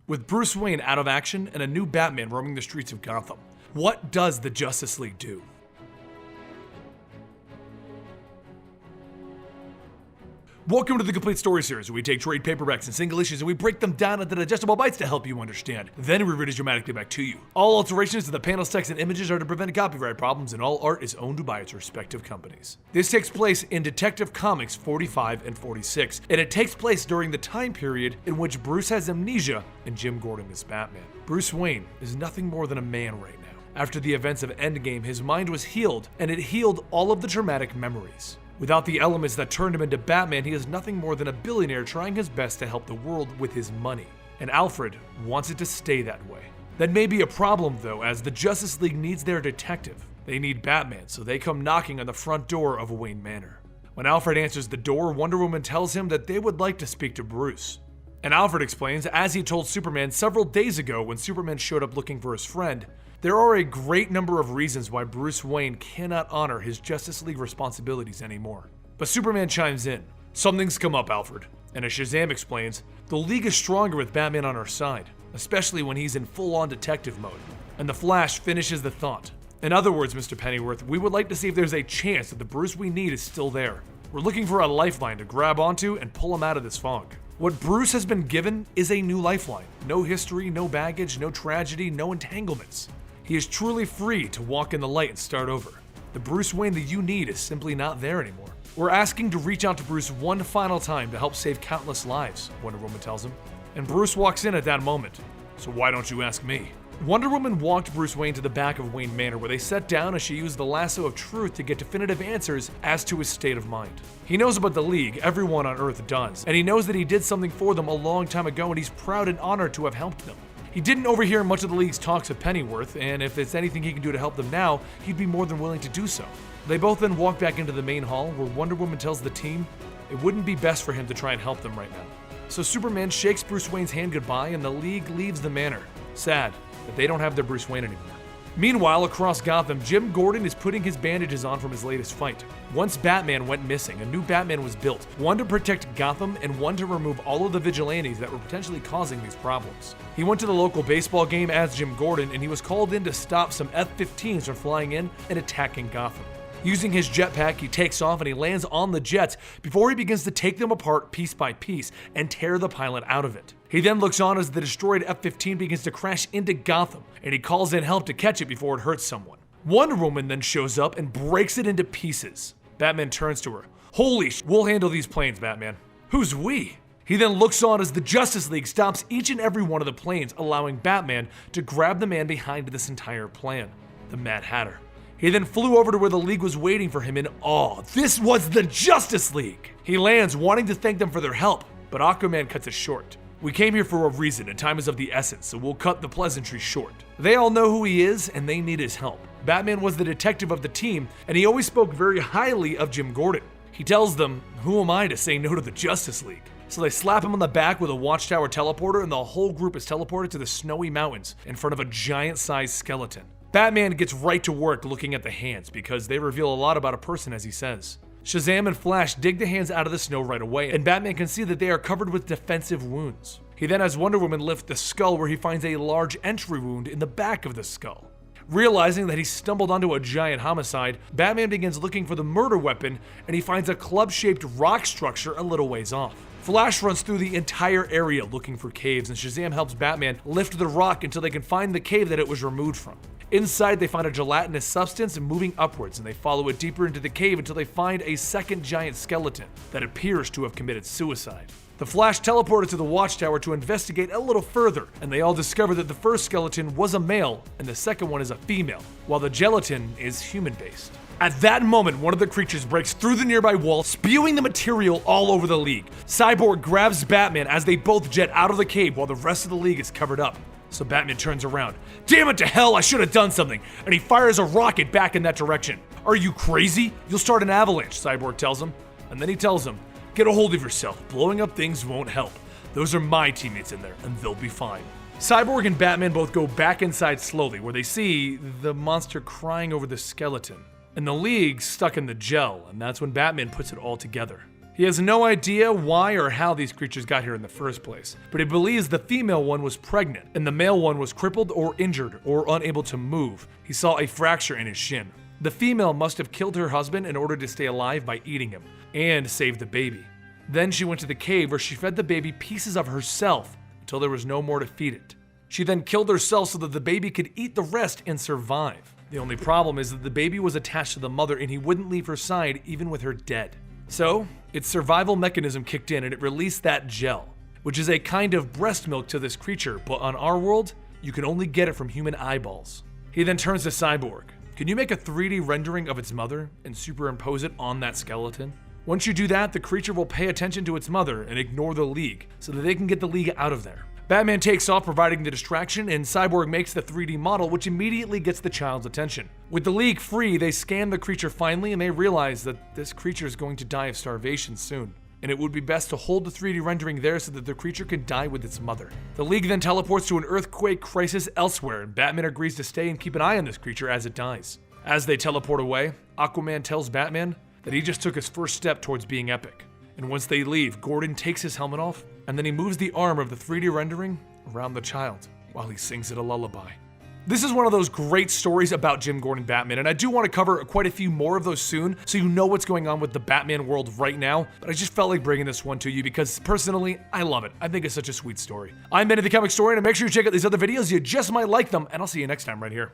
With Bruce Wayne out of action and a new Batman roaming the streets of Gotham, what does the Justice League do? Welcome to the Complete Story Series, where we take trade paperbacks and single issues and we break them down into digestible bites to help you understand. Then we read it dramatically back to you. All alterations to the panels, text, and images are to prevent copyright problems, and all art is owned by its respective companies. This takes place in Detective Comics 45 and 46, and it takes place during the time period in which Bruce has amnesia and Jim Gordon is Batman. Bruce Wayne is nothing more than a man right now. After the events of Endgame, his mind was healed, and it healed all of the traumatic memories. Without the elements that turned him into Batman, he is nothing more than a billionaire trying his best to help the world with his money. And Alfred wants it to stay that way. That may be a problem though, as the Justice League needs their detective. They need Batman, so they come knocking on the front door of Wayne Manor. When Alfred answers the door, Wonder Woman tells him that they would like to speak to Bruce. And Alfred explains, as he told Superman several days ago when Superman showed up looking for his friend, there are a great number of reasons why Bruce Wayne cannot honor his Justice League responsibilities anymore. But Superman chimes in. Something's come up, Alfred. And as Shazam explains, the League is stronger with Batman on our side, especially when he's in full-on detective mode. And the Flash finishes the thought. In other words, Mr. Pennyworth, we would like to see if there's a chance that the Bruce we need is still there. We're looking for a lifeline to grab onto and pull him out of this fog. What Bruce has been given is a new lifeline. No history, no baggage, no tragedy, no entanglements. He is truly free to walk in the light and start over. The Bruce Wayne that you need is simply not there anymore. We're asking to reach out to Bruce one final time to help save countless lives, Wonder Woman tells him. And Bruce walks in at that moment. So why don't you ask me? Wonder Woman walked Bruce Wayne to the back of Wayne Manor, where they sat down as she used the lasso of truth to get definitive answers as to his state of mind. He knows about the League, everyone on Earth does, and he knows that he did something for them a long time ago, and he's proud and honored to have helped them. He didn't overhear much of the League's talks with Pennyworth, and if there's anything he can do to help them now, he'd be more than willing to do so. They both then walk back into the main hall, where Wonder Woman tells the team it wouldn't be best for him to try and help them right now. So Superman shakes Bruce Wayne's hand goodbye, and the League leaves the manor, sad that they don't have their Bruce Wayne anymore. Meanwhile, across Gotham, Jim Gordon is putting his bandages on from his latest fight. Once Batman went missing, a new Batman was built, one to protect Gotham and one to remove all of the vigilantes that were potentially causing these problems. He went to the local baseball game as Jim Gordon, and he was called in to stop some F-15s from flying in and attacking Gotham. Using his jetpack, he takes off and he lands on the jets before he begins to take them apart piece by piece and tear the pilot out of it. He then looks on as the destroyed F-15 begins to crash into Gotham, and he calls in help to catch it before it hurts someone. Wonder Woman then shows up and breaks it into pieces. Batman turns to her. Holy sh! We'll handle these planes, Batman. Who's we? He then looks on as the Justice League stops each and every one of the planes, allowing Batman to grab the man behind this entire plan, the Mad Hatter. He then flew over to where the League was waiting for him in awe. This was the Justice League! He lands, wanting to thank them for their help, but Aquaman cuts it short. We came here for a reason, and time is of the essence, so we'll cut the pleasantry short. They all know who he is, and they need his help. Batman was the detective of the team, and he always spoke very highly of Jim Gordon. He tells them, who am I to say no to the Justice League? So they slap him on the back with a Watchtower teleporter, and the whole group is teleported to the snowy mountains in front of a giant-sized skeleton. Batman gets right to work looking at the hands, because they reveal a lot about a person, as he says. Shazam and Flash dig the hands out of the snow right away, and Batman can see that they are covered with defensive wounds. He then has Wonder Woman lift the skull, where he finds a large entry wound in the back of the skull. Realizing that he stumbled onto a giant homicide, Batman begins looking for the murder weapon, and he finds a club-shaped rock structure a little ways off. Flash runs through the entire area looking for caves, and Shazam helps Batman lift the rock until they can find the cave that it was removed from. Inside, they find a gelatinous substance moving upwards, and they follow it deeper into the cave until they find a second giant skeleton that appears to have committed suicide. The Flash teleported to the Watchtower to investigate a little further, and they all discover that the first skeleton was a male and the second one is a female, while the gelatin is human-based. At that moment, one of the creatures breaks through the nearby wall, spewing the material all over the League. Cyborg grabs Batman as they both jet out of the cave while the rest of the League is covered up. So Batman turns around. Damn it to hell, I should have done something, and he fires a rocket back in that direction. Are you crazy? You'll start an avalanche, Cyborg tells him. And then he tells him, get a hold of yourself, blowing up things won't help. Those are my teammates in there, and they'll be fine. Cyborg and Batman both go back inside slowly, where they see the monster crying over the skeleton. And the League stuck in the gel, and that's when Batman puts it all together. He has no idea why or how these creatures got here in the first place, but he believes the female one was pregnant and the male one was crippled or injured or unable to move. He saw a fracture in his shin. The female must have killed her husband in order to stay alive by eating him and save the baby. Then she went to the cave where she fed the baby pieces of herself until there was no more to feed it. She then killed herself so that the baby could eat the rest and survive. The only problem is that the baby was attached to the mother and he wouldn't leave her side even with her dead. So, its survival mechanism kicked in and it released that gel, which is a kind of breast milk to this creature, but on our world, you can only get it from human eyeballs. He then turns to Cyborg. Can you make a 3D rendering of its mother and superimpose it on that skeleton? Once you do that, the creature will pay attention to its mother and ignore the League, so that they can get the League out of there. Batman takes off providing the distraction, and Cyborg makes the 3D model, which immediately gets the child's attention. With the League free, they scan the creature finally, and they realize that this creature is going to die of starvation soon. And it would be best to hold the 3D rendering there so that the creature can die with its mother. The League then teleports to an earthquake crisis elsewhere, and Batman agrees to stay and keep an eye on this creature as it dies. As they teleport away, Aquaman tells Batman that he just took his first step towards being epic. And once they leave, Gordon takes his helmet off, and then he moves the arm of the 3D rendering around the child while he sings it a lullaby. This is one of those great stories about Jim Gordon Batman, and I do want to cover quite a few more of those soon, so you know what's going on with the Batman world right now, but I just felt like bringing this one to you because, personally, I love it. I think it's such a sweet story. I'm Benny the Comicstorian, and make sure you check out these other videos. You just might like them, and I'll see you next time right here.